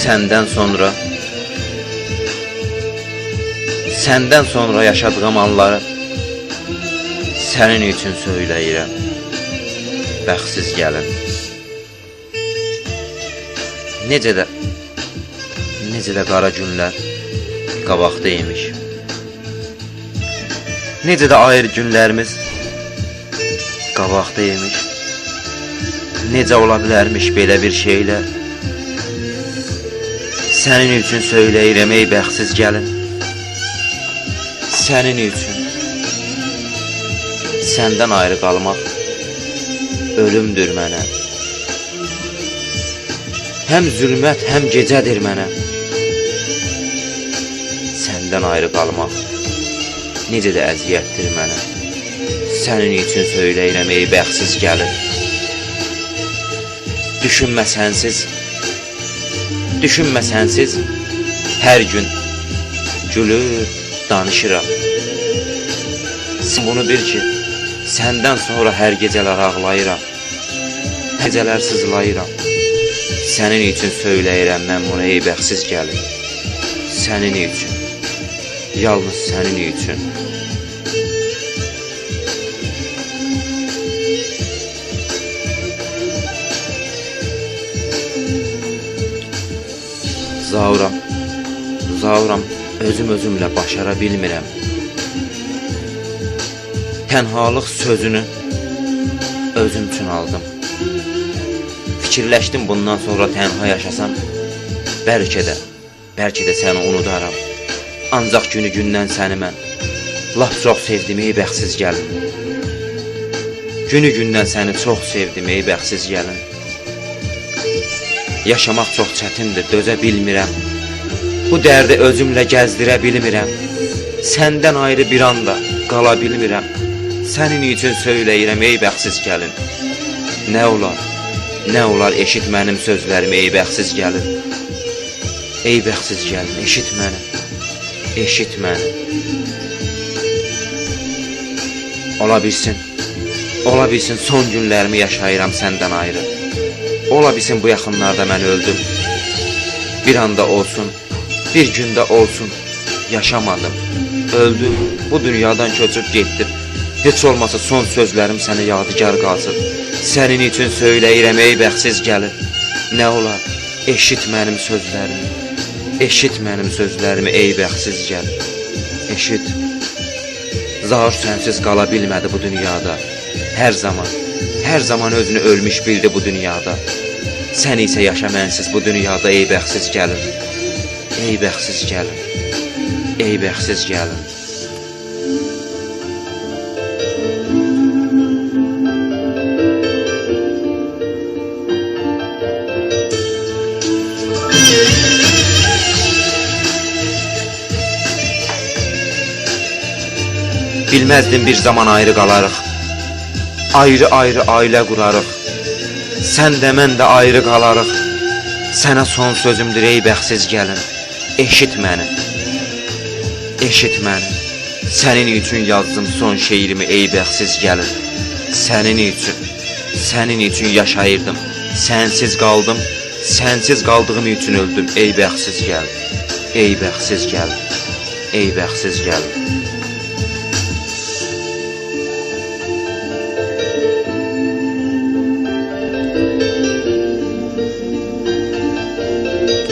Səndən sonra yaşadığım anları sənin üçün söyləyirəm, bəxtsiz gəlin. Necə də qara günlər qabaqda imiş. Necə də ayrı günlərimiz qabaqda imiş. Necə ola bilərmiş belə bir şeylər. Sənin üçün söyləyirəm ey bəxtsiz gəlin. Sənin üçün. Səndən ayrı qalmaq ölümdür mənə. Həm zülmət, həm gecədir mənə. Səndən ayrı qalmaq necə də əziyyətdir mənə. Sənin üçün söyləyirəm ey bəxtsiz gəlin. Düşünmə sənsiz hər gün gülür, danışıram. Sən bunu bil ki, səndən sonra hər gecələr ağlayıram, gecələr sızlayıram. Sənin üçün söyləyirəm mən bunu ey bəxtsiz gəlin. Sənin üçün, yalnız sənin üçün. Zauram, özümlə başara bilmirəm. Tənhalıq sözünü özüm üçün aldım. Fikirləşdim bundan sonra tənha yaşasam, bəlkə də səni unudaram. Ancaq günü-gündən səni mən lap çox sevdim ey bəxtsiz gəlin. Günü-gündən səni çox sevdim ey bəxtsiz gəlin. Yaşamaq çox çətindir, dözə bilmirəm. Bu dərdi özümlə gəzdirə bilmirəm. Səndən ayrı bir anda qala bilmirəm. Sənin üçün söyləyirəm ey bəxtsiz gəlin. Nə olar eşit mənim sözlərimi ey bəxtsiz gəlin. Ey bəxtsiz gəlin, eşit məni. Ola bilsin son günlərimi yaşayıram səndən ayrı. Ola bilsin bu yaxınlarda mən öldüm. Bir anda olsun, bir gündə olsun yaşamadım. Öldüm, bu dünyadan köçüb getdim. Heç olmasa son sözlərim sənə yadigar qalsın. Sənin üçün söyləyirəm ey bəxtsiz gəlin. Nə olar eşit mənim sözlərimi ey bəxtsiz gəlin. Eşit. Zaur sənsiz qala bilmədi bu dünyada. Hər zaman özünü ölmüş bildi bu dünyada. Sən isə yaşa mənsiz bu dünyada ey bəxtsiz gəlin. Ey bəxtsiz gəlin. Bilməzdim bir zaman ayrı qalarıq. Ayrı ailə qurarıq. Sən də mən də ayrı qalarıq. Sənə son sözümdür ey bəxtsiz gəlin. Eşit məni. Sənin üçün yazdım son şeirimi ey bəxtsiz gəlin. Sənin üçün yaşayırdım. Sənsiz qaldığım üçün öldüm ey bəxtsiz gəlin. Ey bəxtsiz gəlin.